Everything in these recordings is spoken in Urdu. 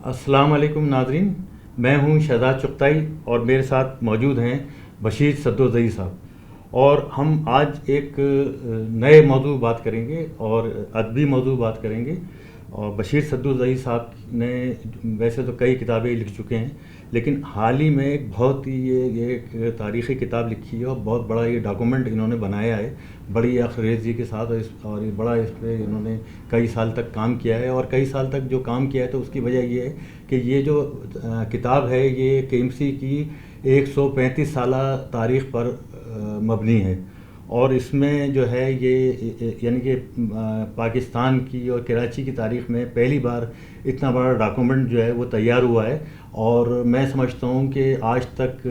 السلام علیکم ناظرین، میں ہوں شہزاد چغتائی اور میرے ساتھ موجود ہیں بشیر صدوزئی صاحب، اور ہم آج ایک نئے موضوع بات کریں گے اور ادبی موضوع بات کریں گے۔ اور بشیر صدوزئی صاحب نے ویسے تو کئی کتابیں لکھ چکے ہیں، لیکن حال ہی میں ایک بہت ہی یہ ایک تاریخی کتاب لکھی ہے اور بہت بڑا یہ ڈاکومنٹ انہوں نے بنایا ہے بڑی اخریزی کے ساتھ، اور بڑا اس پہ انہوں نے کئی سال تک کام کیا ہے، اور کئی سال تک جو کام کیا ہے تو اس کی وجہ یہ ہے کہ یہ جو کتاب ہے یہ KMC کی 135 سالہ تاریخ پر مبنی ہے، اور اس میں جو ہے یہ یعنی کہ پاکستان کی اور کراچی کی تاریخ میں پہلی بار اتنا بڑا ڈاکومنٹ جو ہے وہ تیار ہوا ہے، اور میں سمجھتا ہوں کہ آج تک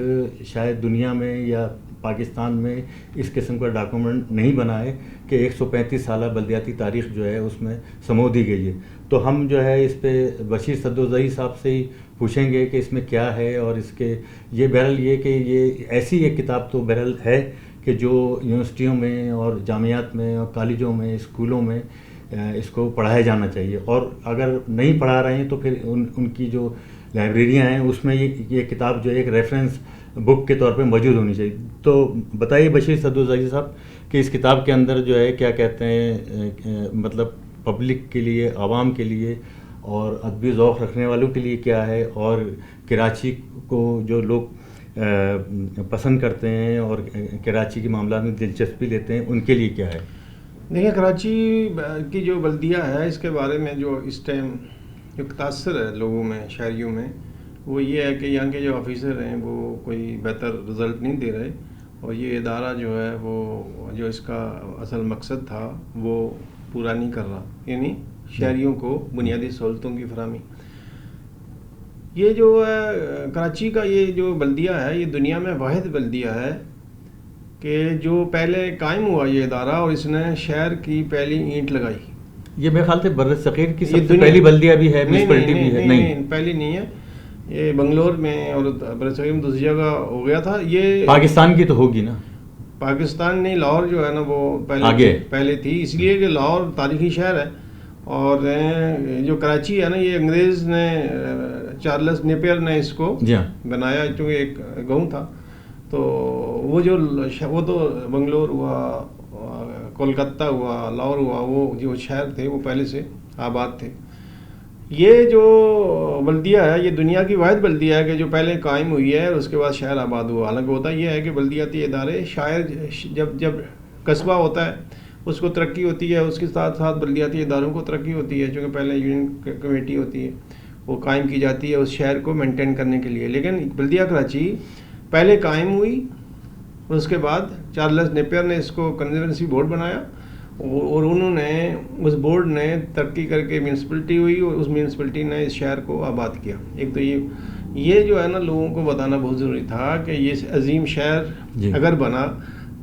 شاید دنیا میں یا پاکستان میں اس قسم کا ڈاکومنٹ نہیں بنا ہے کہ 135 سالہ بلدیاتی تاریخ جو ہے اس میں سمو دی گئی ہے۔ تو ہم جو ہے اس پہ بشیر صدوزئی صاحب سے ہی پوچھیں گے کہ اس میں کیا ہے، اور اس کے یہ بہرحال یہ کہ یہ ایسی ایک کتاب تو بہرحال ہے کہ جو یونیورسٹیوں میں اور جامعات میں اور کالجوں میں اسکولوں میں اس کو پڑھایا جانا چاہیے، اور اگر نہیں پڑھا رہے ہیں تو پھر ان کی جو لائبریریاں ہیں اس میں یہ کتاب جو ایک ریفرنس بک کے طور پہ موجود ہونی چاہیے۔ تو بتائیے بشیر صدوزئی صاحب کہ اس کتاب کے اندر جو ہے کیا کہتے ہیں، مطلب پبلک کے لیے، عوام کے لیے اور ادبی ذوق رکھنے والوں کے لیے کیا ہے، اور کراچی کو جو لوگ پسند کرتے ہیں اور کراچی کے معاملات میں دلچسپی لیتے ہیں ان کے لیے کیا ہے؟ دیکھیں، کراچی کی جو بلدیہ ہے اس کے بارے میں جو اس ٹائم جو تاثر ہے لوگوں میں، شہریوں میں، وہ یہ ہے کہ یہاں کے جو آفیسر ہیں وہ کوئی بہتر رزلٹ نہیں دے رہے، اور یہ ادارہ جو ہے وہ جو اس کا اصل مقصد تھا وہ پورا نہیں کر رہا، یعنی شہریوں کو بنیادی سہولتوں کی فراہمی۔ یہ جو ہے کراچی کا یہ جو بلدیہ ہے یہ دنیا میں واحد بلدیہ ہے کہ جو پہلے قائم ہوا یہ ادارہ، اور اس نے شہر کی پہلی اینٹ لگائی۔ یہ میرے خیال سے بر صغیر کی سب سے پہلی بلدیہ بھی ہے، میونسپلٹی بھی ہے؟ نہیں، پہلی نہیں ہے، یہ بنگلور میں اور بر صغیر میں دوسری جگہ ہو گیا تھا۔ یہ پاکستان کی تو ہوگی نا؟ پاکستان نہیں، لاہور جو ہے نا وہ پہلے تھی، اس لیے کہ لاہور تاریخی شہر ہے، اور جو کراچی ہے نا یہ انگریز نے چارلس نیپیر نے اس کو بنایا، چونکہ ایک گاؤں تھا، تو وہ تو بنگلور ہوا، کولکتہ ہوا، لاہور ہوا، وہ جو شہر تھے وہ پہلے سے آباد تھے۔ یہ جو بلدیہ ہے یہ دنیا کی واحد بلدیہ ہے کہ جو پہلے قائم ہوئی ہے اور اس کے بعد شہر آباد ہوا۔ حالانکہ ہوتا یہ ہے کہ بلدیاتی ادارے شاید جب قصبہ ہوتا ہے اس کو ترقی ہوتی ہے، اس کے ساتھ ساتھ بلدیاتی اداروں کو ترقی ہوتی ہے، چونکہ پہلے یونین کمیٹی ہوتی ہے وہ قائم کی جاتی ہے اس شہر کو مینٹین کرنے کے لیے۔ لیکن بلدیہ کراچی پہلے قائم ہوئی، اس کے بعد چارلس نیپیر نے اس کو کنزروینسی بورڈ بنایا، اور انہوں نے اس بورڈ نے ترقی کر کے میونسپلٹی ہوئی، اور اس میونسپلٹی نے اس شہر کو آباد کیا۔ ایک تو یہ جو ہے نا لوگوں کو بتانا بہت ضروری تھا کہ یہ عظیم شہر اگر بنا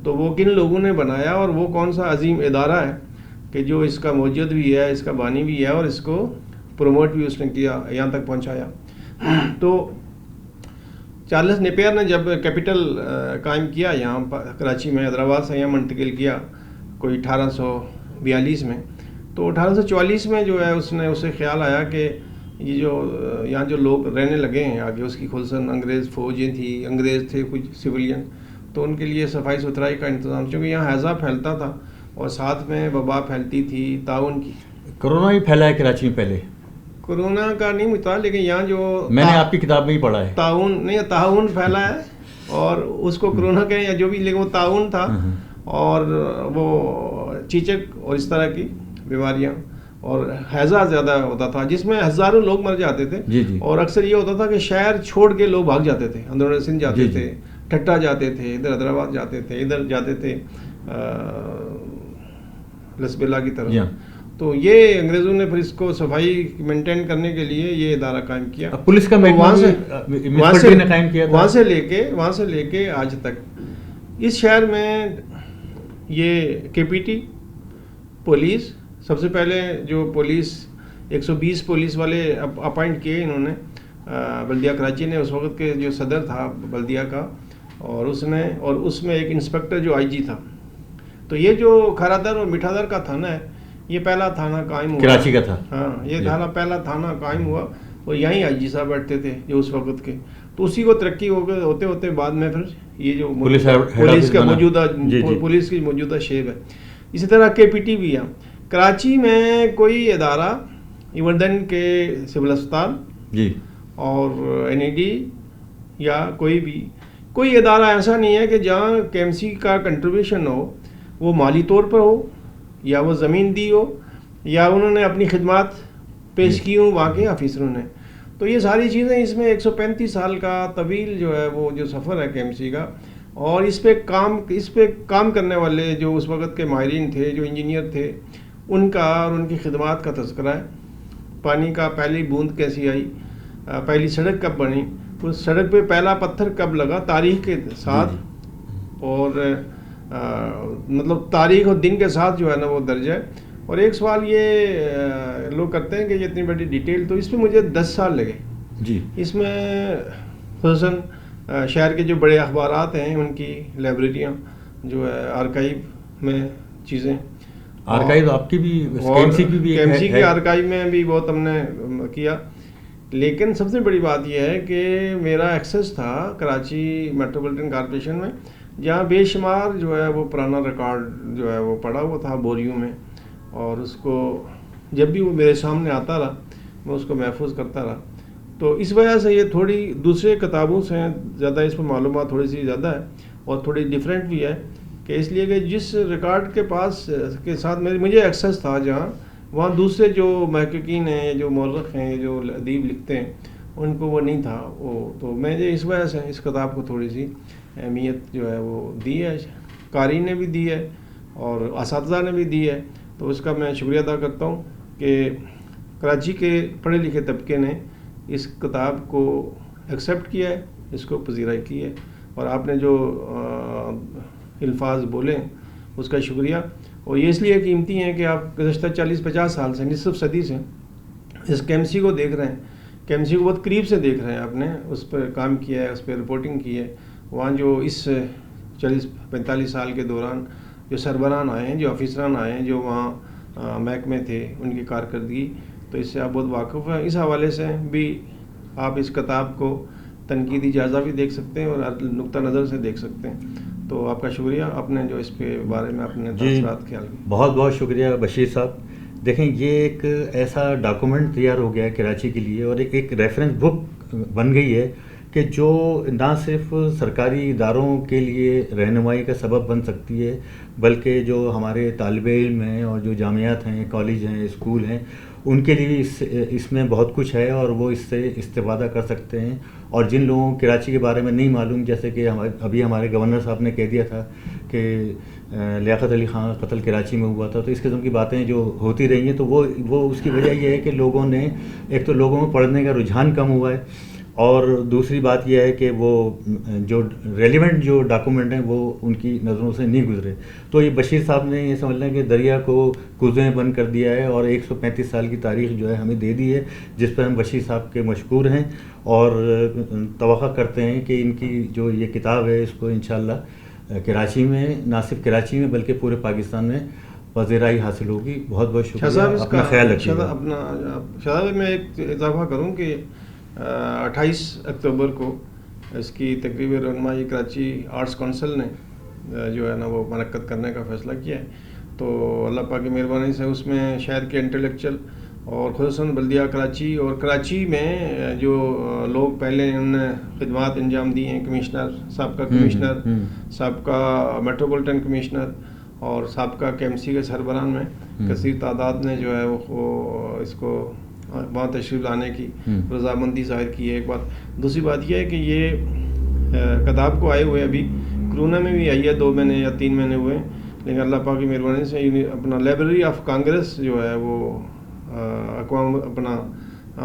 تو وہ کن لوگوں نے بنایا، اور وہ کون سا عظیم ادارہ ہے کہ جو اس کا موجد بھی ہے، اس کا بانی بھی ہے، اور اس کو پروموٹ بھی اس نے کیا، یہاں تک پہنچایا۔ تو چارلس نیپیر نے جب کیپٹل قائم کیا یہاں کراچی میں، حیدرآباد سے یہاں منتقل کیا کوئی 1842 میں، تو 1844 میں جو ہے اس نے اسے خیال آیا کہ یہ جو یہاں جو لوگ رہنے لگے ہیں آگے، اس کی خصوصاً انگریز فوجیں تھی، انگریز تھے کچھ سویلین، تو ان کے لیے صفائی ستھرائی کا انتظام، چونکہ یہاں ہیضہ پھیلتا تھا اور ساتھ میں وبا پھیلتی تھی تعاون کی۔ کرونا بھی پھیلا ہے کراچی میں پہلے؟ کورونا کا نہیں متا، لیکن یہاں جو میں نے آپ کی کتاب میں ہی پڑھا ہے تعاون پھیلا ہے، اور اس کو کرونا کہیں یا جو بھی، لیکن وہ تعاون تھا، اور وہ چیچک اور اس طرح کی بیماریاں، اور ہیضہ زیادہ ہوتا تھا جس میں ہزاروں لوگ مر جاتے تھے، اور اکثر یہ ہوتا تھا کہ شہر چھوڑ کے لوگ بھاگ جاتے تھے، اندرون سندھ جاتے تھے، ٹھٹا جاتے تھے، ادھر حیدرآباد جاتے تھے، ادھر جاتے تھے لسبیلا کی طرف۔ تو یہ انگریزوں نے پھر اس کو صفائی مینٹین کرنے کے لیے یہ ادارہ قائم کیا، پولیس کا وہاں سے لے کے آج تک اس شہر میں یہ KPT پولیس، سب سے پہلے جو پولیس 120 پولیس والے اپائنٹ کیے انہوں نے، بلدیہ کراچی نے، اس وقت کے جو صدر تھا بلدیہ کا، اور اس میں ایک انسپکٹر جو IG تھا۔ تو یہ جو کھارادر اور میٹھا در کا تھانہ ہے یہ پہلا تھانہ قائم ہوا، کراچی کا تھا، ہاں یہ پہلا تھانہ قائم ہوا اور یہیں آئی جی صاحب بیٹھتے تھے جو اس وقت کے. تو اسی کو ترقی ہوتے ہوتے بعد میں پھر یہ جو پولیس کا موجودہ پولیس کی موجودہ شیپ ہے. اسی طرح KPT بھی ہے. کراچی میں کوئی ادارہ ایوردن کے سول اسپتال جی اور NED یا کوئی ادارہ ایسا نہیں ہے کہ جہاں KMC کا کنٹریبیوشن ہو, وہ مالی طور پر ہو یا وہ زمین دی ہو یا انہوں نے اپنی خدمات پیش کی ہوں وہاں کے آفیسروں نے. تو یہ ساری چیزیں اس میں 135 سال کا طویل جو ہے وہ جو سفر ہے KMC کا, اور اس پہ کام کرنے والے جو اس وقت کے ماہرین تھے, جو انجینئر تھے, ان کا اور ان کی خدمات کا تذکرہ ہے. پانی کا پہلی بوند کیسی آئی, پہلی سڑک کب بنی, اس سڑک پہ پہلا پتھر کب لگا تاریخ کے ساتھ, اور مطلب تاریخ اور دن کے ساتھ جو ہے نا وہ درج ہے. اور ایک سوال یہ لوگ کرتے ہیں کہ یہ اتنی بڑی ڈیٹیل, تو اس میں مجھے 10 سال لگے جی. اس میں خصوصاً شہر کے جو بڑے اخبارات ہیں ان کی لائبریریاں جو ہے, آرکائیو میں چیزیں, آرکائیو آپ کی بھی KMC کی آرکائیو میں بھی بہت ہم نے کیا. لیکن سب سے بڑی بات یہ ہے کہ میرا ایکسیس تھا کراچی میٹروپولیٹن کارپوریشن میں, جہاں بے شمار جو ہے وہ پرانا ریکارڈ جو ہے وہ پڑا ہوا تھا بوریوں میں, اور اس کو جب بھی وہ میرے سامنے آتا رہا میں اس کو محفوظ کرتا رہا. تو اس وجہ سے یہ تھوڑی دوسرے کتابوں سے زیادہ اس میں معلومات تھوڑی سی زیادہ ہے اور تھوڑی ڈیفرنٹ بھی ہے, کہ اس لیے کہ جس ریکارڈ کے پاس کے ساتھ مجھے ایکسیس تھا جہاں, وہاں دوسرے جو محققین ہیں, جو مورخ ہیں, جو ادیب لکھتے ہیں, ان کو وہ نہیں تھا وہ. تو میں اس وجہ سے اس کتاب کو تھوڑی سی اہمیت جو ہے وہ دی ہے, قاری نے بھی دی ہے اور اساتذہ نے بھی دی ہے. تو اس کا میں شکریہ ادا کرتا ہوں کہ کراچی کے پڑھے لکھے طبقے نے اس کتاب کو ایکسیپٹ کیا ہے, اس کو پذیرائی کی ہے, اور آپ نے جو الفاظ بولے اس کا شکریہ. اور یہ اس لیے قیمتی ہیں کہ آپ گزشتہ 40-50 سال سے, نصف صدی سے اس KMC کو دیکھ رہے ہیں, KMC کو بہت قریب سے دیکھ رہے ہیں. آپ نے اس پر کام کیا ہے, اس پہ رپورٹنگ کی ہے. وہاں جو اس 40-45 سال کے دوران جو سربراہان آئے ہیں, جو افسران آئے ہیں, جو وہاں محکمے تھے, ان کی کارکردگی, تو اس سے آپ بہت واقف ہیں. اس حوالے سے بھی آپ اس کتاب کو تنقیدی جائزہ بھی دیکھ سکتے ہیں اور نقطہ نظر سے دیکھ سکتے ہیں. تو آپ کا شکریہ, آپ نے جو اس کے بارے میں اپنے تاثرات خیال کیے. بہت بہت شکریہ بشیر صاحب. دیکھیں یہ ایک ایسا ڈاکومنٹ تیار ہو گیا ہے کراچی کے لیے, اور ایک ریفرنس بک بن گئی ہے کہ جو نہ صرف سرکاری اداروں کے لیے رہنمائی کا سبب بن سکتی ہے, بلکہ جو ہمارے طالب علم ہیں اور جو جامعات ہیں, کالج ہیں, اسکول ہیں, ان کے لیے بھی اس میں بہت کچھ ہے اور وہ اس سے استفادہ کر سکتے ہیں. اور جن لوگوں کراچی کے بارے میں نہیں معلوم, جیسے کہ ابھی ہمارے گورنر صاحب نے کہہ دیا تھا کہ لیاقت علی خان کا قتل کراچی میں ہوا تھا, تو اس قسم کی باتیں جو ہوتی رہی ہیں, تو وہ اس کی وجہ یہ ہے کہ لوگوں نے, ایک تو لوگوں میں پڑھنے کا رجحان کم ہوا ہے, اور دوسری بات یہ ہے کہ وہ جو ریلیونٹ جو ڈاکومنٹ ہیں وہ ان کی نظروں سے نہیں گزرے. تو یہ بشیر صاحب نے یہ سمجھ لیں کہ دریا کو کوزیں بند کر دیا ہے, اور 135 سال کی تاریخ جو ہے ہمیں دے دی ہے, جس پر ہم بشیر صاحب کے مشکور ہیں, اور توقع کرتے ہیں کہ ان کی جو یہ کتاب ہے اس کو انشاءاللہ کراچی میں, نہ صرف کراچی میں بلکہ پورے پاکستان میں پذیرائی حاصل ہوگی. بہت بہت شکریہ, اپنا خیال رکھیے گا. شاید میں ایک اضافہ کروں کہ 28 اکتوبر کو اس کی تقریب رونمائی کراچی آرٹس کونسل نے جو ہے نا وہ منعقد کرنے کا فیصلہ کیا ہے. تو اللہ پاک کی مہربانی سے اس میں شہر کے انٹلیکچوئل اور خصوصاً بلدیہ کراچی اور کراچی میں جو لوگ پہلے انہوں نے خدمات انجام دی ہیں, کمشنر, سابقہ کمشنر, سابقہ میٹروپولیٹن کمشنر اور سابقہ KMC کے سربراہان میں کثیر تعداد نے جو ہے وہ اس کو وہاں تشریف لانے کی رضامندی ظاہر کی ہے. ایک بات. دوسری بات یہ ہے کہ یہ کتاب کو آئے ہوئے ابھی کرونا میں بھی آئی ہے, 2 مہینے یا 3 مہینے ہوئے, لیکن اللہ پاک کی مہربانی سے اپنا لائبریری آف کانگریس جو ہے وہ اقوام اپنا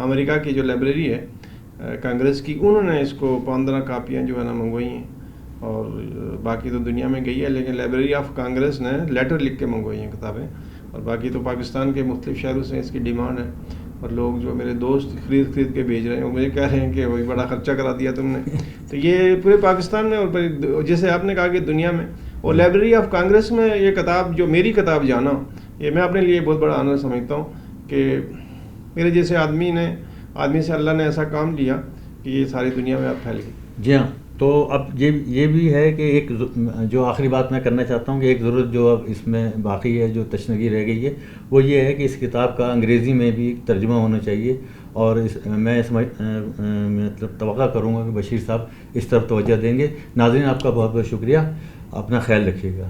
امریکہ کی جو لائبریری ہے کانگریس کی, انہوں نے اس کو 15 کاپیاں جو ہے نا منگوائی ہیں, اور باقی تو دنیا میں گئی ہے, لیکن لائبریری آف کانگریس نے لیٹر لکھ کے منگوائی ہیں کتابیں, اور باقی تو پاکستان کے مختلف شہروں سے اس کی ڈیمانڈ ہے. اور لوگ جو میرے دوست خرید کے بھیج رہے ہیں, وہ مجھے کہہ رہے ہیں کہ وہی بڑا خرچہ کرا دیا تم نے. تو یہ پورے پاکستان میں اور جیسے آپ نے کہا کہ دنیا میں, اور لائبریری آف کانگریس میں یہ کتاب جو میری کتاب جانا, یہ میں اپنے لیے بہت بڑا آنر سمجھتا ہوں کہ میرے جیسے آدمی نے آدمی سے اللہ نے ایسا کام لیا کہ یہ ساری دنیا میں اب پھیل گئی. جی ہاں. تو اب یہ بھی ہے کہ ایک جو آخری بات میں کرنا چاہتا ہوں کہ ایک ضرورت جو اب اس میں باقی ہے، جو تشنگی رہ گئی ہے، وہ یہ ہے کہ اس کتاب کا انگریزی میں بھی ترجمہ ہونا چاہیے. اور میں مطلب توقع کروں گا کہ بشیر صاحب اس طرف توجہ دیں گے. ناظرین، آپ کا بہت بہت شکریہ. اپنا خیال رکھیے گا.